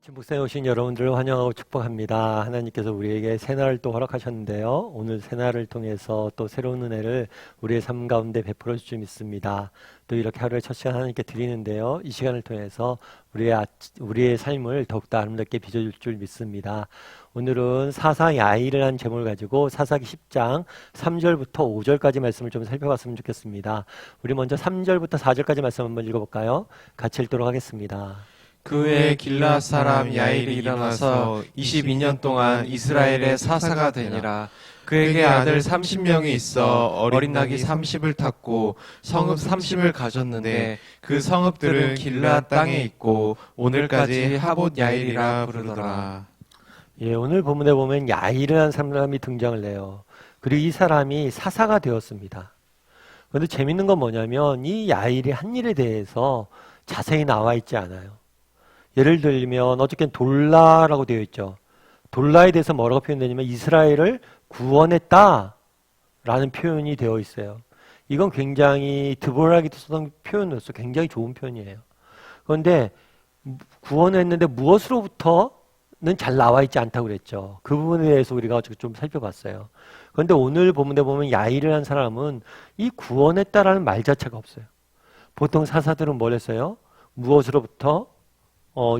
아침 묵상에 오신 여러분들을 환영하고 축복합니다. 하나님께서 우리에게 새날을 또 허락하셨는데요. 오늘 새날을 통해서 또 새로운 은혜를 우리의 삶 가운데 베풀어 줄 줄 믿습니다. 또 이렇게 하루의 첫 시간 하나님께 드리는데요. 이 시간을 통해서 우리의 삶을 더욱더 아름답게 빚어줄 줄 믿습니다. 오늘은 사사 야일이라는 제목을 가지고 사사기 10장 3절부터 5절까지 말씀을 좀 살펴봤으면 좋겠습니다. 우리 먼저 3절부터 4절까지 말씀 한번 읽어볼까요? 같이 읽도록 하겠습니다. 그 후에 길앗 사람 야일이 일어나서 22년 동안 이스라엘의 사사가 되니라. 그에게 아들 30명이 있어 어린 낙이 30을 탔고 성읍 30을 가졌는데 그 성읍들은 길앗 땅에 있고 오늘까지 하봇 야일이라 부르더라. 예, 오늘 본문에 보면 야일이라는 사람이 등장을 해요. 그리고 이 사람이 사사가 되었습니다. 그런데 재밌는 건 뭐냐면 이 야일이 한 일에 대해서 자세히 나와 있지 않아요. 예를 들면 어저께 돌라라고 되어 있죠. 돌라에 대해서 뭐라고 표현되냐면 이스라엘을 구원했다 라는 표현이 되어 있어요. 이건 굉장히 드보라기도 쓰던 표현으로서 굉장히 좋은 표현이에요. 그런데 구원을 했는데 무엇으로부터는 잘 나와 있지 않다고 그랬죠. 그 부분에 대해서 우리가 어저께 좀 살펴봤어요. 그런데 오늘 본문에 보면 야일이라는 사람은 이 구원했다라는 말 자체가 없어요. 보통 사사들은 뭘 했어요? 무엇으로부터?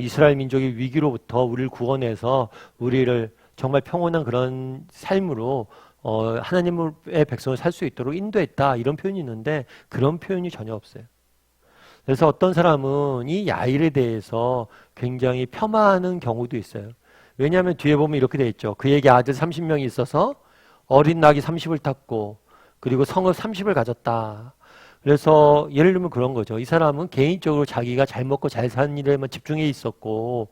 이스라엘 민족의 위기로부터 우리를 구원해서 우리를 정말 평온한 그런 삶으로 하나님의 백성을 살 수 있도록 인도했다 이런 표현이 있는데 그런 표현이 전혀 없어요. 그래서 어떤 사람은 이 야일에 대해서 굉장히 폄하하는 경우도 있어요. 왜냐하면 뒤에 보면 이렇게 되어 있죠. 그에게 아들 30명이 있어서 어린 낙이 30을 탔고 그리고 성읍 30을 가졌다. 그래서 예를 들면 그런 거죠. 이 사람은 개인적으로 자기가 잘 먹고 잘 사는 일에만 집중해 있었고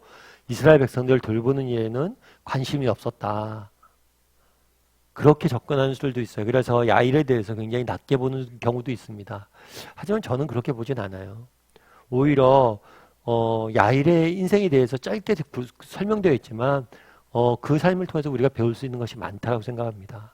이스라엘 백성들을 돌보는 일에는 관심이 없었다. 그렇게 접근하는 수들도 있어요. 그래서 야일에 대해서 굉장히 낮게 보는 경우도 있습니다. 하지만 저는 그렇게 보진 않아요. 오히려 야일의 인생에 대해서 짧게 설명되어 있지만 그 삶을 통해서 우리가 배울 수 있는 것이 많다고 생각합니다.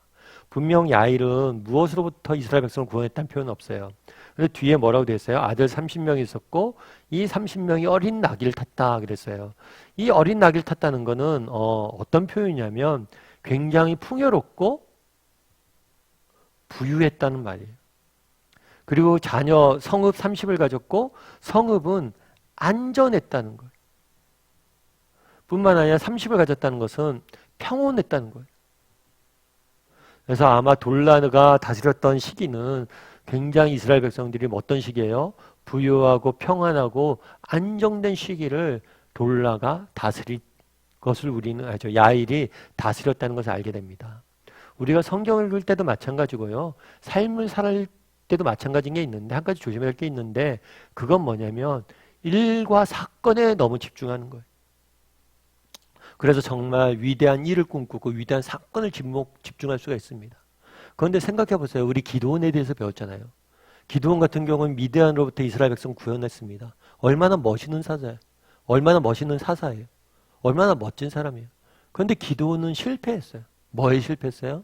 분명 야일은 무엇으로부터 이스라엘 백성을 구원했다는 표현은 없어요. 그런데 뒤에 뭐라고 되어 있어요? 아들 30명이 있었고 이 30명이 어린 나귀를 탔다 그랬어요. 이 어린 나귀를 탔다는 거는 어떤 표현이냐면 굉장히 풍요롭고 부유했다는 말이에요. 그리고 자녀 성읍 30을 가졌고 성읍은 안전했다는 거예요. 뿐만 아니라 30을 가졌다는 것은 평온했다는 거예요. 그래서 아마 돌라가 다스렸던 시기는 굉장히 이스라엘 백성들이 어떤 시기예요? 부유하고 평안하고 안정된 시기를 돌라가 다스릴 것을 우리는 알죠. 야일이 다스렸다는 것을 알게 됩니다. 우리가 성경을 읽을 때도 마찬가지고요. 삶을 살 때도 마찬가지인 게 있는데 한 가지 조심해야 할 게 있는데 그건 뭐냐면 일과 사건에 너무 집중하는 거예요. 그래서 정말 위대한 일을 꿈꾸고 위대한 사건을 집중할 수가 있습니다. 그런데 생각해 보세요. 우리 기드온에 대해서 배웠잖아요. 기드온 같은 경우는 미디안으로부터 이스라엘 백성 구원했습니다. 얼마나 멋있는 사자예요. 얼마나 멋있는 사사예요. 얼마나 멋진 사람이에요. 그런데 기드온은 실패했어요. 뭐에 실패했어요?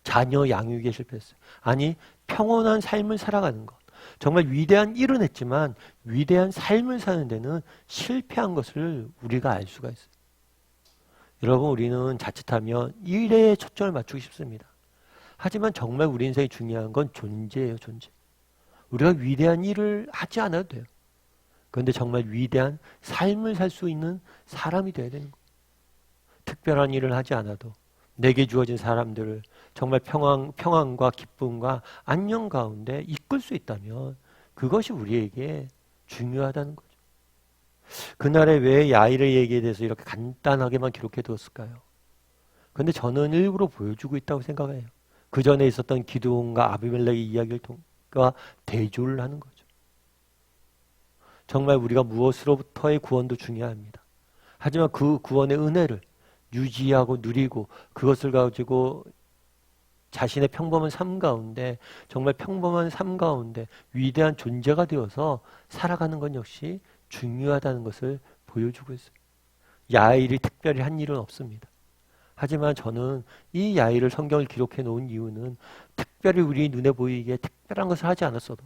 자녀 양육에 실패했어요. 아니 평온한 삶을 살아가는 것. 정말 위대한 일은 했지만 위대한 삶을 사는 데는 실패한 것을 우리가 알 수가 있어요. 여러분 우리는 자칫하면 일에 초점을 맞추기 쉽습니다. 하지만 정말 우리 인생이 중요한 건 존재예요. 존재. 우리가 위대한 일을 하지 않아도 돼요. 그런데 정말 위대한 삶을 살 수 있는 사람이 돼야 되는 거예요. 특별한 일을 하지 않아도 내게 주어진 사람들을 정말 평안과 기쁨과 안녕 가운데 이끌 수 있다면 그것이 우리에게 중요하다는 거죠. 그날에 왜 야일의 얘기에 대해서 이렇게 간단하게만 기록해 두었을까요? 그런데 저는 일부러 보여주고 있다고 생각해요. 그 전에 있었던 기드온과 아비멜렉의 이야기를 통해 대조를 하는 거죠. 정말 우리가 무엇으로부터의 구원도 중요합니다. 하지만 그 구원의 은혜를 유지하고 누리고 그것을 가지고 자신의 평범한 삶 가운데 정말 평범한 삶 가운데 위대한 존재가 되어서 살아가는 건 역시 중요하다는 것을 보여주고 있어요. 야일이 특별히 한 일은 없습니다. 하지만 저는 이 야일을 성경을 기록해 놓은 이유는 특별히 우리 눈에 보이기에 특별한 것을 하지 않았어도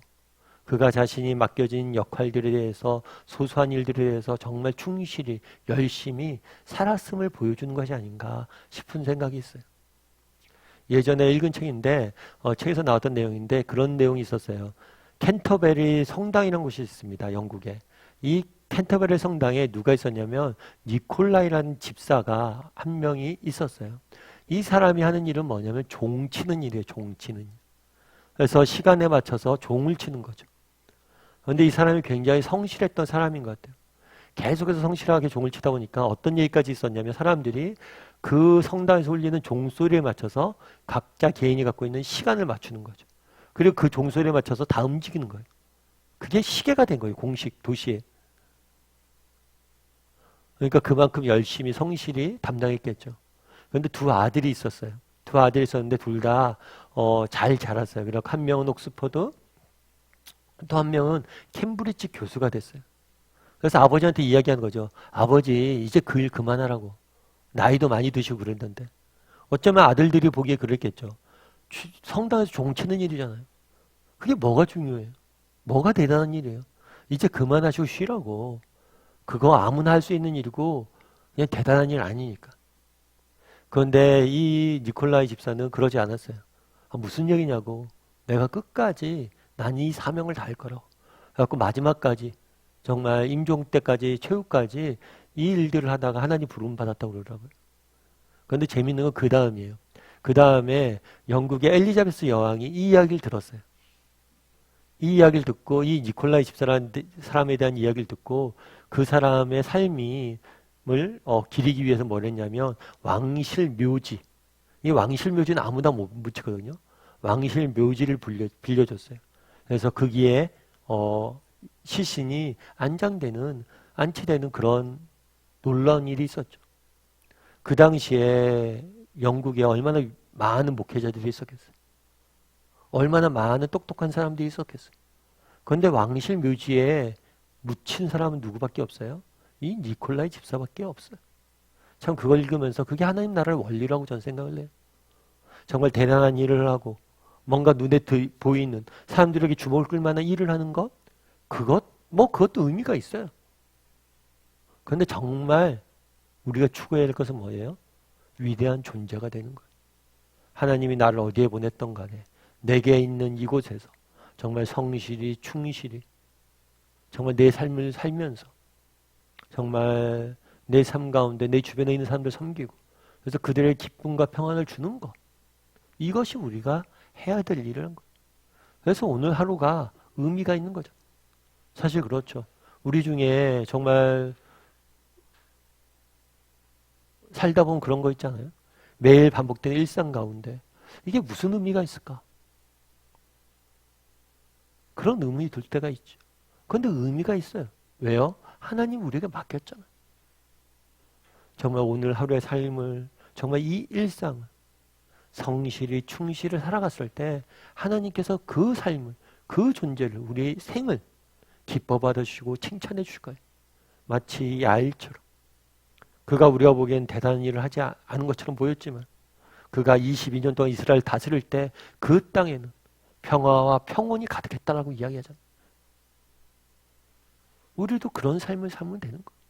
그가 자신이 맡겨진 역할들에 대해서 소소한 일들에 대해서 정말 충실히 열심히 살았음을 보여주는 것이 아닌가 싶은 생각이 있어요. 예전에 읽은 책인데 책에서 나왔던 내용인데 그런 내용이 있었어요. 캔터베리 성당이라는 곳이 있습니다. 영국에. 이 캔터베리 성당에 누가 있었냐면 니콜라이라는 집사가 한 명이 있었어요. 이 사람이 하는 일은 뭐냐면 종 치는 일이에요. 종 치는 일. 그래서 시간에 맞춰서 종을 치는 거죠. 그런데 이 사람이 굉장히 성실했던 사람인 것 같아요. 계속해서 성실하게 종을 치다 보니까 어떤 얘기까지 있었냐면 사람들이 그 성당에서 울리는 종소리에 맞춰서 각자 개인이 갖고 있는 시간을 맞추는 거죠. 그리고 그 종소리에 맞춰서 다 움직이는 거예요. 그게 시계가 된 거예요. 공식 도시에. 그러니까 그만큼 열심히 성실히 담당했겠죠. 그런데 두 아들이 있었어요. 두 아들이 있었는데 둘 다 잘 자랐어요. 그리고 한 명은 옥스퍼드, 또 한 명은 캠브리지 교수가 됐어요. 그래서 아버지한테 이야기하는 거죠. 아버지 이제 그 일 그만하라고. 나이도 많이 드시고 그랬는데. 어쩌면 아들들이 보기에 그랬겠죠. 성당에서 종 치는 일이잖아요. 그게 뭐가 중요해요? 뭐가 대단한 일이에요? 이제 그만하시고 쉬라고. 그거 아무나 할 수 있는 일이고 그냥 대단한 일 아니니까. 그런데 이 니콜라이 집사는 그러지 않았어요. 무슨 얘기냐고. 내가 끝까지 난 이 사명을 다할 거라고. 그래갖고 마지막까지 정말 임종 때까지 최후까지 이 일들을 하다가 하나님 부름 받았다고 그러더라고요. 그런데 재밌는 건 그 다음이에요. 그 다음에 영국의 엘리자베스 여왕이 이 이야기를 들었어요. 이 이야기를 듣고 이 니콜라이 집사라는 사람에 대한 이야기를 듣고 그 사람의 삶을 기리기 위해서 뭘 했냐면 왕실 묘지. 이 왕실 묘지는 아무나 못 묻히거든요. 왕실 묘지를 빌려줬어요. 그래서 거기에 시신이 안치되는 그런 놀라운 일이 있었죠. 그 당시에 영국에 얼마나 많은 목회자들이 있었겠어요. 얼마나 많은 똑똑한 사람들이 있었겠어요. 그런데 왕실 묘지에 묻힌 사람은 누구밖에 없어요? 이 니콜라이 집사밖에 없어요. 참 그걸 읽으면서 그게 하나님 나라의 원리라고 저는 생각을 해요. 정말 대단한 일을 하고 뭔가 눈에 보이는 사람들에게 주목을 끌 만한 일을 하는 것, 그것도 의미가 있어요. 그런데 정말 우리가 추구해야 할 것은 뭐예요? 위대한 존재가 되는 거예요. 하나님이 나를 어디에 보냈던 간에 내게 있는 이곳에서 정말 성실히 충실히 정말 내 삶을 살면서 정말 내 삶 가운데 내 주변에 있는 사람들 섬기고 그래서 그들의 기쁨과 평안을 주는 것, 이것이 우리가 해야 될 일이라는 거예요. 그래서 오늘 하루가 의미가 있는 거죠. 사실 그렇죠. 우리 중에 정말 살다 보면 그런 거 있잖아요. 매일 반복되는 일상 가운데 이게 무슨 의미가 있을까? 그런 의미 들 때가 있죠. 그런데 의미가 있어요. 왜요? 하나님 우리에게 맡겼잖아요. 정말 오늘 하루의 삶을 정말 이 일상을 성실히 충실히 살아갔을 때 하나님께서 그 삶을 그 존재를 우리의 생을 기뻐 받으시고 칭찬해 주실 거예요. 마치 야일처럼 그가 우리가 보기엔 대단한 일을 하지 않은 것처럼 보였지만 그가 22년 동안 이스라엘 다스릴 때 그 땅에는 평화와 평온이 가득했다라고 이야기하잖아요. 우리도 그런 삶을 살면 되는 거예요.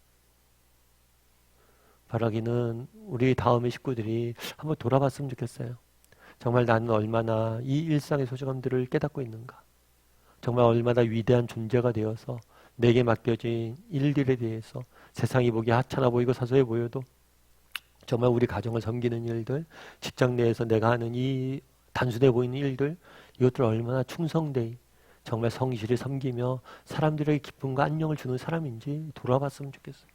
바라기는 우리 다음의 식구들이 한번 돌아봤으면 좋겠어요. 정말 나는 얼마나 이 일상의 소중함들을 깨닫고 있는가. 정말 얼마나 위대한 존재가 되어서 내게 맡겨진 일들에 대해서 세상이 보기에 하찮아 보이고 사소해 보여도 정말 우리 가정을 섬기는 일들, 직장 내에서 내가 하는 이 단순해 보이는 일들, 이것들 얼마나 충성되이 정말 성실히 섬기며 사람들에게 기쁨과 안녕을 주는 사람인지 돌아봤으면 좋겠어요.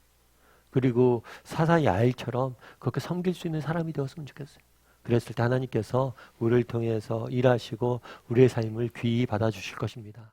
그리고 사사 야일처럼 그렇게 섬길 수 있는 사람이 되었으면 좋겠어요. 그랬을 때 하나님께서 우리를 통해서 일하시고 우리의 삶을 귀히 받아주실 것입니다.